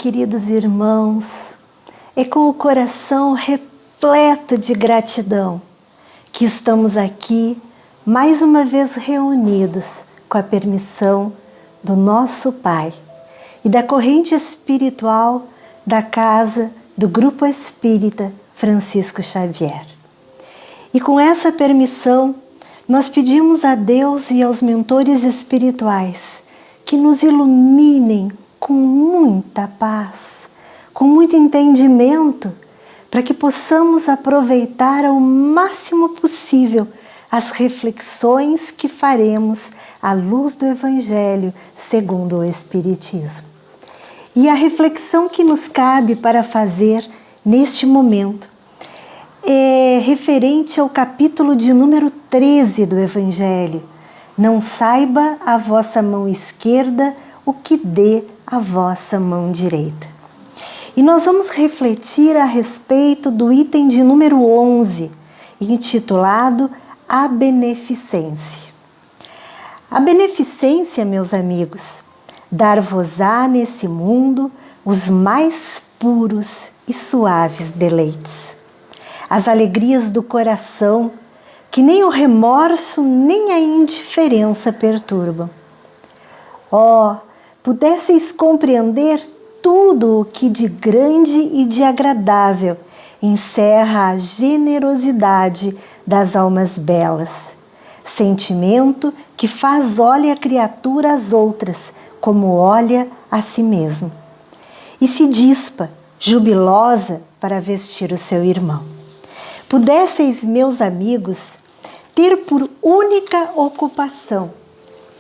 queridos irmãos, é com o coração repleto de gratidão que estamos aqui, mais uma vez reunidos, com a permissão do nosso Pai e da corrente espiritual da Casa do Grupo Espírita Francisco Xavier. E com essa permissão, nós pedimos a Deus e aos mentores espirituais que nos iluminem com muita paz, com muito entendimento, para que possamos aproveitar ao máximo possível as reflexões que faremos à luz do Evangelho segundo o Espiritismo. E a reflexão que nos cabe para fazer neste momento é referente ao capítulo de número 13 do Evangelho. Não saiba a vossa mão esquerda o que dê a vossa mão direita. E nós vamos refletir a respeito do item de número 11, intitulado A Beneficência. A beneficência, meus amigos, dar-vos-á nesse mundo os mais puros e suaves deleites, as alegrias do coração, que nem o remorso nem a indiferença perturbam. Oh, pudesseis compreender tudo o que de grande e de agradável encerra a generosidade das almas belas, sentimento que faz olhar a criatura às outras como olha a si mesmo, e se dispa, jubilosa, para vestir o seu irmão. Pudesseis, meus amigos, ter por única ocupação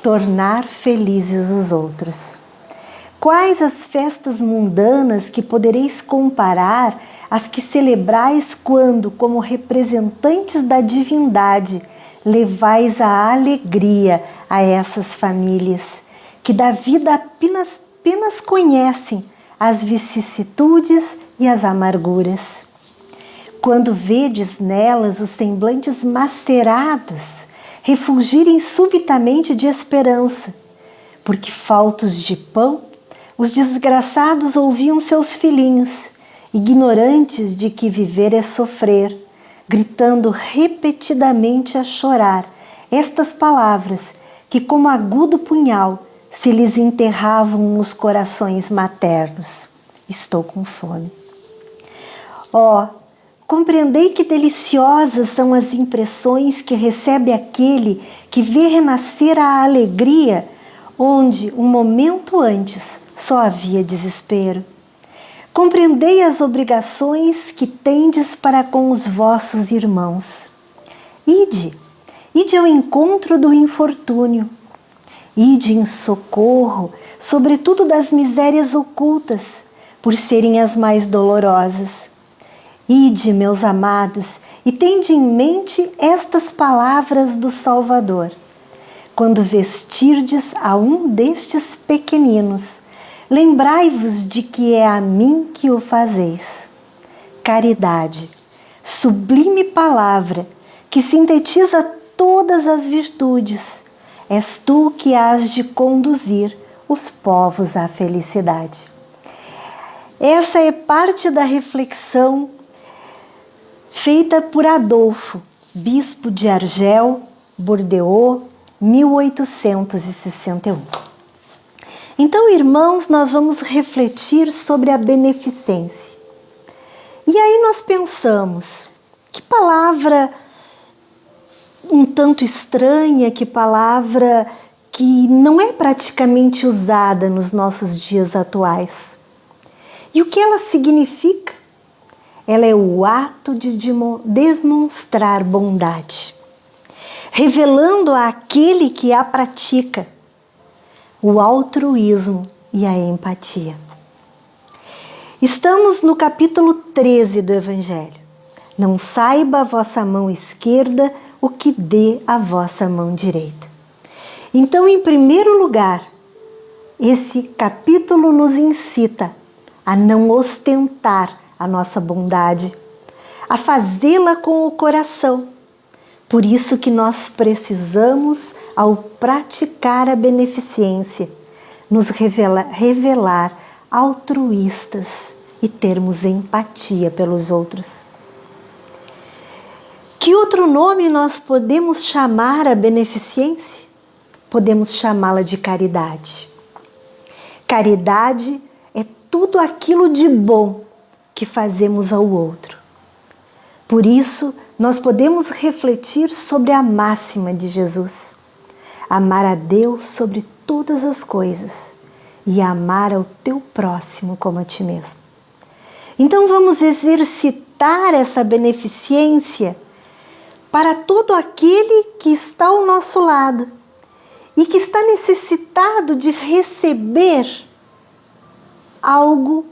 tornar felizes os outros. Quais as festas mundanas que podereis comparar às que celebrais quando, como representantes da divindade, levais a alegria a essas famílias, que da vida apenas conhecem as vicissitudes e as amarguras? Quando vedes nelas os semblantes macerados refulgirem subitamente de esperança, porque faltos de pão, os desgraçados ouviam seus filhinhos, ignorantes de que viver é sofrer, gritando repetidamente a chorar estas palavras que, como agudo punhal, se lhes enterravam nos corações maternos: estou com fome. Oh, compreendei que deliciosas são as impressões que recebe aquele que vê renascer a alegria onde, um momento antes, só havia desespero. Compreendei as obrigações que tendes para com os vossos irmãos. Ide ao encontro do infortúnio. Ide em socorro, sobretudo das misérias ocultas, por serem as mais dolorosas. Ide, meus amados, e tende em mente estas palavras do Salvador. Quando vestirdes a um destes pequeninos, lembrai-vos de que é a mim que o fazeis. Caridade, sublime palavra que sintetiza todas as virtudes, és tu que hás de conduzir os povos à felicidade. Essa é parte da reflexão feita por Adolfo, bispo de Argel, Bordeaux, 1861. Então, irmãos, nós vamos refletir sobre a beneficência. E aí nós pensamos, que palavra um tanto estranha, que palavra que não é praticamente usada nos nossos dias atuais. E o que ela significa? Ela é o ato de demonstrar bondade, revelando àquele que a pratica o altruísmo e a empatia. Estamos no capítulo 13 do Evangelho. Não saiba a vossa mão esquerda o que dê a vossa mão direita. Então, em primeiro lugar, esse capítulo nos incita a não ostentar a nossa bondade, a fazê-la com o coração. Por isso que nós precisamos, ao praticar a beneficência, nos revelar altruístas e termos empatia pelos outros. Que outro nome nós podemos chamar a beneficência? Podemos chamá-la de caridade. Caridade é tudo aquilo de bom que fazemos ao outro. Por isso, nós podemos refletir sobre a máxima de Jesus: amar a Deus sobre todas as coisas e amar ao teu próximo como a ti mesmo. Então vamos exercitar essa beneficência para todo aquele que está ao nosso lado e que está necessitado de receber algo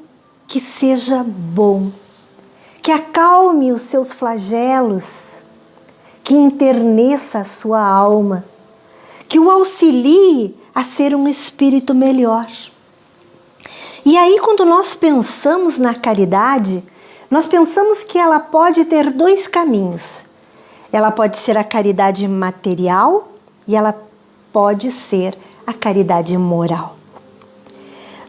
que seja bom, que acalme os seus flagelos, que enterneça a sua alma, que o auxilie a ser um espírito melhor. E aí, quando nós pensamos na caridade, nós pensamos que ela pode ter dois caminhos. Ela pode ser a caridade material e ela pode ser a caridade moral.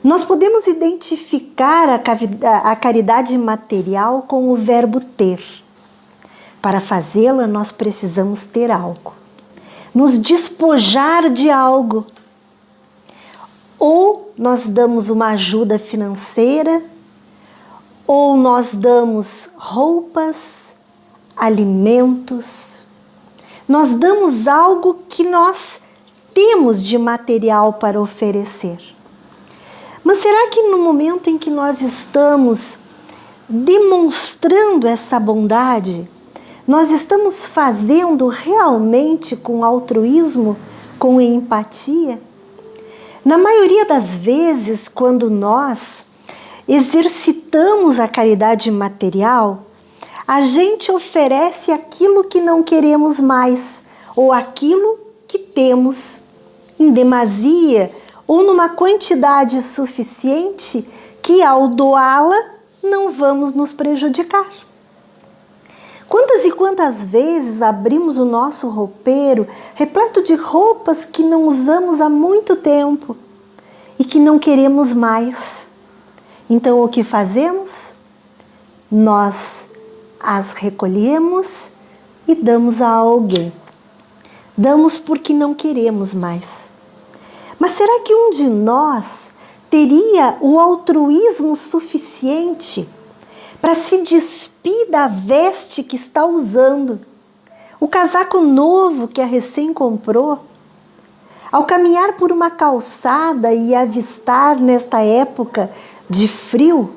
Nós podemos identificar a caridade material com o verbo ter. Para fazê-la, nós precisamos ter algo, nos despojar de algo. Ou nós damos uma ajuda financeira, ou nós damos roupas, alimentos. Nós damos algo que nós temos de material para oferecer. Mas será que no momento em que nós estamos demonstrando essa bondade, nós estamos fazendo realmente com altruísmo, com empatia? Na maioria das vezes, quando nós exercitamos a caridade material, a gente oferece aquilo que não queremos mais, ou aquilo que temos em demasia, ou numa quantidade suficiente que ao doá-la não vamos nos prejudicar. Quantas e quantas vezes abrimos o nosso roupeiro repleto de roupas que não usamos há muito tempo e que não queremos mais? Então o que fazemos? Nós as recolhemos e damos a alguém. Damos porque não queremos mais. Mas será que um de nós teria o altruísmo suficiente para se despir da veste que está usando, o casaco novo que a recém comprou? Ao caminhar por uma calçada e avistar nesta época de frio,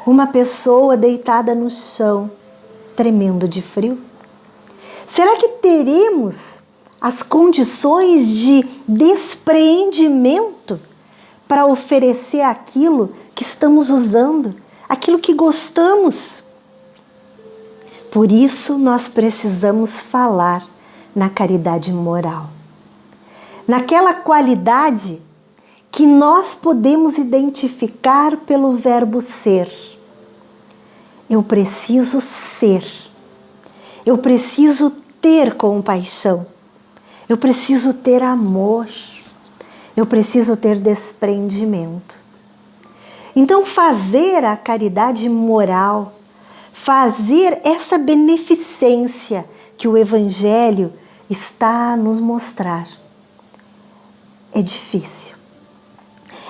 uma pessoa deitada no chão, tremendo de frio? Será que teremos as condições de despreendimento para oferecer aquilo que estamos usando, aquilo que gostamos? Por isso nós precisamos falar na caridade moral, naquela qualidade que nós podemos identificar pelo verbo ser. Eu preciso ser, eu preciso ter compaixão, eu preciso ter amor, eu preciso ter desprendimento. Então fazer a caridade moral, fazer essa beneficência que o Evangelho está a nos mostrar, é difícil.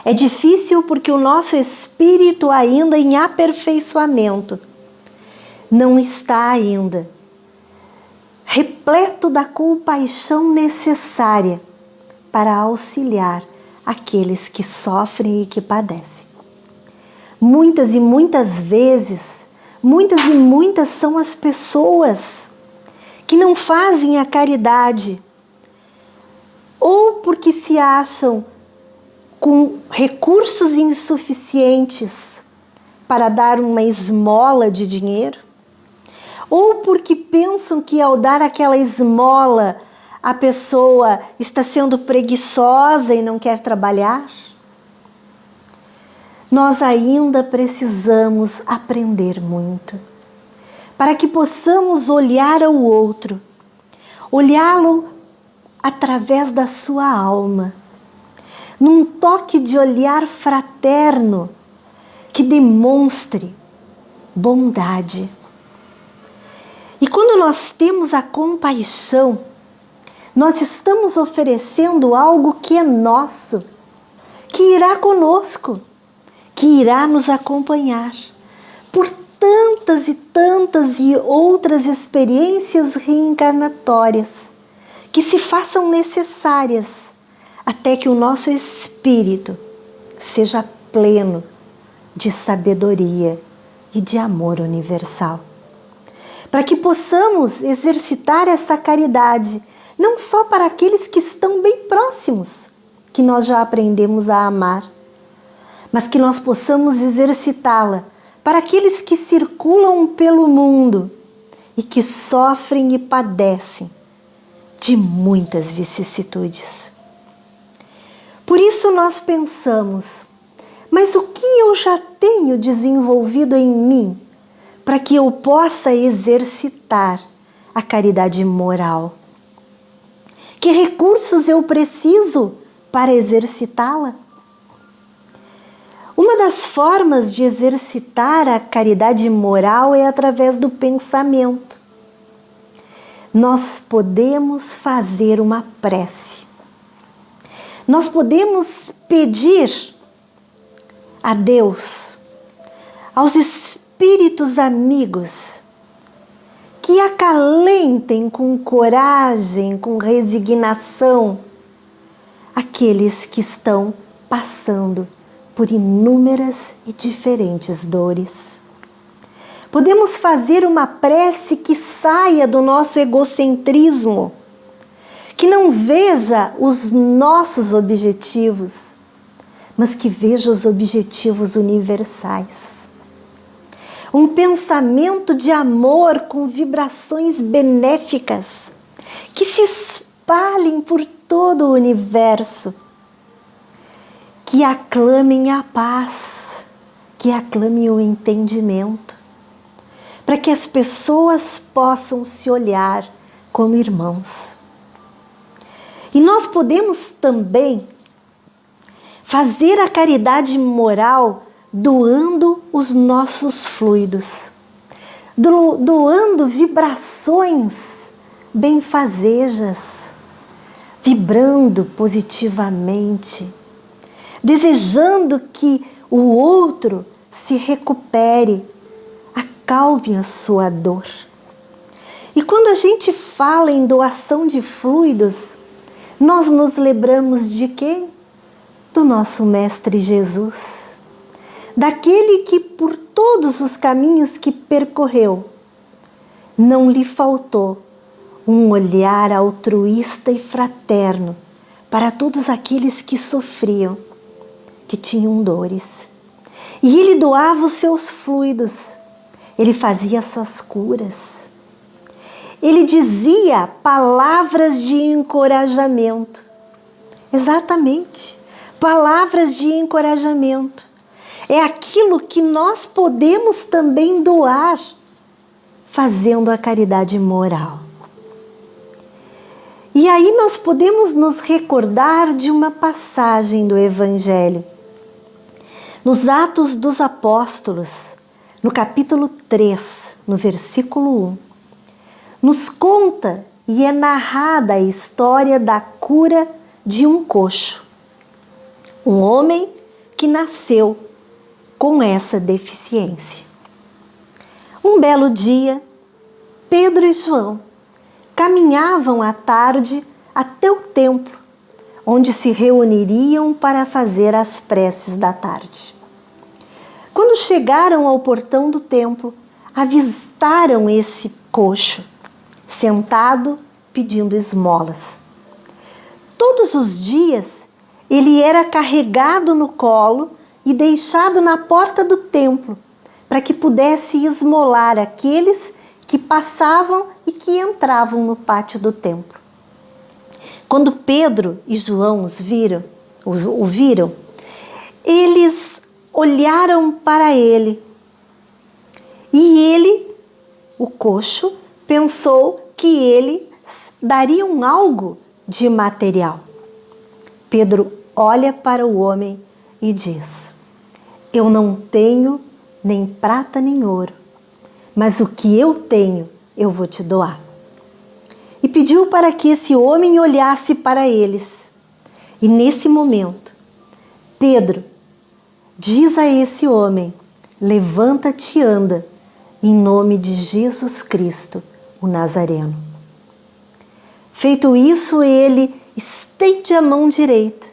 É difícil porque o nosso espírito ainda em aperfeiçoamento não está ainda repleto da compaixão necessária para auxiliar aqueles que sofrem e que padecem. Muitas e muitas vezes, muitas e muitas são as pessoas que não fazem a caridade, ou porque se acham com recursos insuficientes para dar uma esmola de dinheiro, ou porque pensam que ao dar aquela esmola a pessoa está sendo preguiçosa e não quer trabalhar. Nós ainda precisamos aprender muito para que possamos olhar ao outro, olhá-lo através da sua alma. num toque de olhar fraterno que demonstre bondade. E quando nós temos a compaixão, nós estamos oferecendo algo que é nosso, que irá conosco, que irá nos acompanhar por tantas e outras experiências reencarnatórias que se façam necessárias até que o nosso espírito seja pleno de sabedoria e de amor universal. Para que possamos exercitar essa caridade, não só para aqueles que estão bem próximos, que nós já aprendemos a amar, mas que nós possamos exercitá-la para aqueles que circulam pelo mundo e que sofrem e padecem de muitas vicissitudes. Por isso nós pensamos, mas o que eu já tenho desenvolvido em mim para que eu possa exercitar a caridade moral? Que recursos eu preciso para exercitá-la? Uma das formas de exercitar a caridade moral é através do pensamento. Nós podemos fazer uma prece. Nós podemos pedir a Deus, aos espíritos amigos, que acalentem com coragem, com resignação, aqueles que estão passando por inúmeras e diferentes dores. Podemos fazer uma prece que saia do nosso egocentrismo, que não veja os nossos objetivos, mas que veja os objetivos universais. Um pensamento de amor com vibrações benéficas que se espalhem por todo o universo, que aclamem a paz, que aclamem o entendimento, para que as pessoas possam se olhar como irmãos. E nós podemos também fazer a caridade moral doando os nossos fluidos, doando vibrações benfazejas, vibrando positivamente, desejando que o outro se recupere, acalme a sua dor. E quando a gente fala em doação de fluidos, nós nos lembramos de quem? Do nosso Mestre Jesus, daquele que por todos os caminhos que percorreu, não lhe faltou um olhar altruísta e fraterno para todos aqueles que sofriam, que tinham dores. E ele doava os seus fluidos, ele fazia suas curas. Ele dizia palavras de encorajamento. Exatamente, palavras de encorajamento. É aquilo que nós podemos também doar, fazendo a caridade moral. E aí nós podemos nos recordar de uma passagem do Evangelho. Nos Atos dos Apóstolos, no capítulo 3, no versículo 1, nos conta e é narrada a história da cura de um coxo. Um homem que nasceu com essa deficiência. Um belo dia, Pedro e João caminhavam à tarde até o templo, onde se reuniriam para fazer as preces da tarde. Quando chegaram ao portão do templo, avistaram esse coxo, sentado pedindo esmolas. Todos os dias, ele era carregado no colo e deixado na porta do templo, para que pudesse esmolar aqueles que passavam e que entravam no pátio do templo. Quando Pedro e João o viram, eles olharam para ele. E ele, o coxo, pensou que eles dariam algo de material. Pedro olha para o homem e diz: eu não tenho nem prata nem ouro, mas o que eu tenho eu vou te doar. E pediu para que esse homem olhasse para eles. E nesse momento, Pedro diz a esse homem: levanta-te e anda, em nome de Jesus Cristo, o Nazareno. Feito isso, ele estende a mão direita,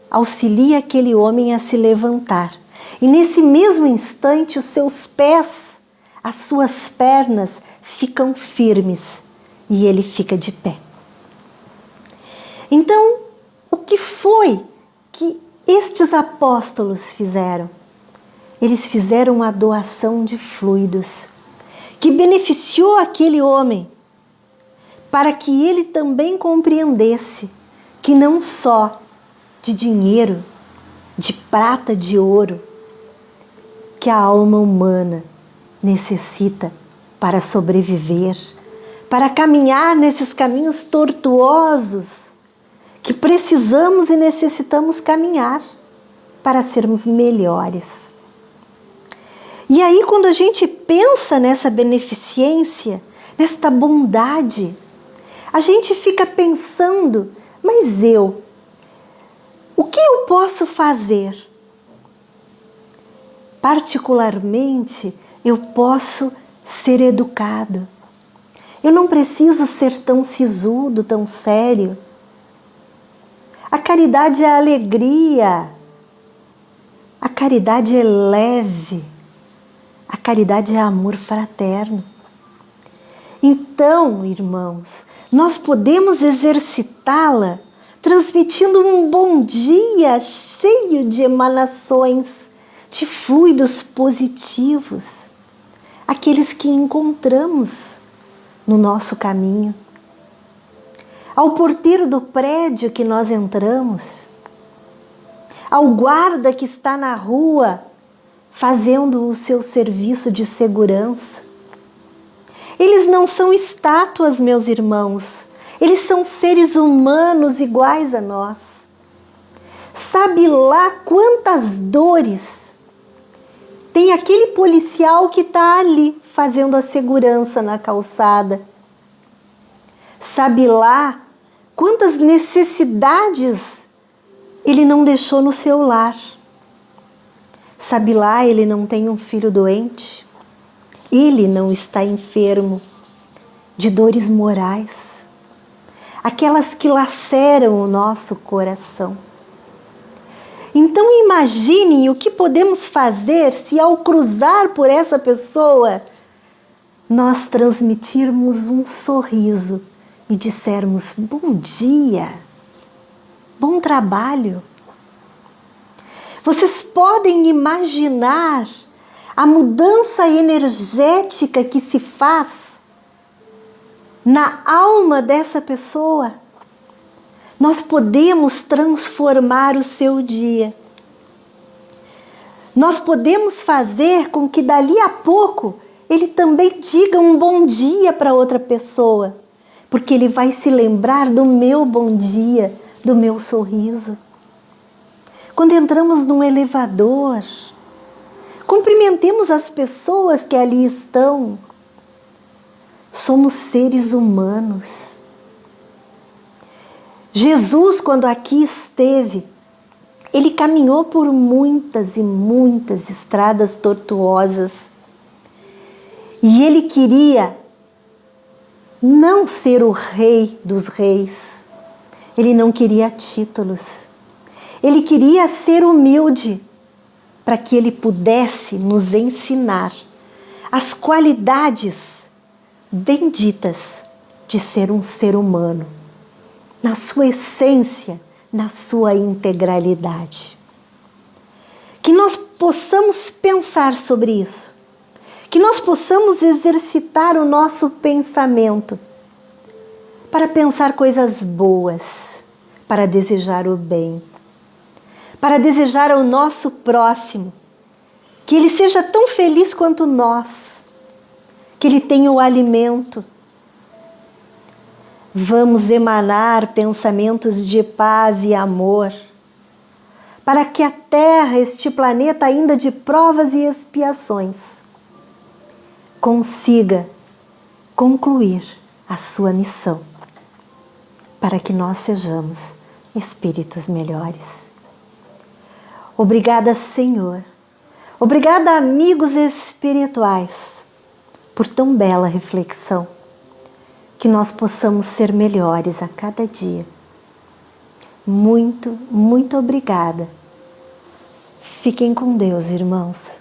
auxilia aquele homem a se levantar. E nesse mesmo instante, os seus pés, as suas pernas ficam firmes e ele fica de pé. Então, o que foi que estes apóstolos fizeram? Eles fizeram uma doação de fluidos que beneficiou aquele homem, para que ele também compreendesse que não só de dinheiro, de prata, de ouro, que a alma humana necessita para sobreviver, para caminhar nesses caminhos tortuosos que precisamos e necessitamos caminhar para sermos melhores. E aí, quando a gente pensa nessa beneficência, nesta bondade, a gente fica pensando: mas o que eu posso fazer? Particularmente, eu posso ser educado. Eu não preciso ser tão sisudo, tão sério. A caridade é alegria. A caridade é leve. A caridade é amor fraterno. Então, irmãos, nós podemos exercitá-la transmitindo um bom dia cheio de emanações, de fluidos positivos, aqueles que encontramos no nosso caminho. Ao porteiro do prédio que nós entramos, ao guarda que está na rua fazendo o seu serviço de segurança. Eles não são estátuas, meus irmãos. Eles são seres humanos iguais a nós. Sabe lá quantas dores tem aquele policial que está ali fazendo a segurança na calçada. Sabe lá quantas necessidades ele não deixou no seu lar. Sabe lá, ele não tem um filho doente. Ele não está enfermo de dores morais, aquelas que laceram o nosso coração. Então imagine o que podemos fazer se ao cruzar por essa pessoa, nós transmitirmos um sorriso e dissermos: bom dia, bom trabalho. Vocês podem imaginar a mudança energética que se faz na alma dessa pessoa? Nós podemos transformar o seu dia. Nós podemos fazer com que dali a pouco ele também diga um bom dia para outra pessoa, porque ele vai se lembrar do meu bom dia, do meu sorriso. Quando entramos num elevador, cumprimentemos as pessoas que ali estão. Somos seres humanos. Jesus, quando aqui esteve, ele caminhou por muitas e muitas estradas tortuosas. E ele queria não ser o rei dos reis. Ele não queria títulos. Ele queria ser humilde, para que ele pudesse nos ensinar as qualidades benditas de ser um ser humano, na sua essência, na sua integralidade. Que nós possamos pensar sobre isso, que nós possamos exercitar o nosso pensamento para pensar coisas boas, para desejar o bem, para desejar ao nosso próximo que ele seja tão feliz quanto nós, que ele tenha o alimento. Vamos emanar pensamentos de paz e amor para que a Terra, este planeta ainda de provas e expiações, consiga concluir a sua missão, para que nós sejamos espíritos melhores. Obrigada, Senhor. Obrigada, amigos espirituais, por tão bela reflexão. Que nós possamos ser melhores a cada dia. Muito, muito obrigada. Fiquem com Deus, irmãos.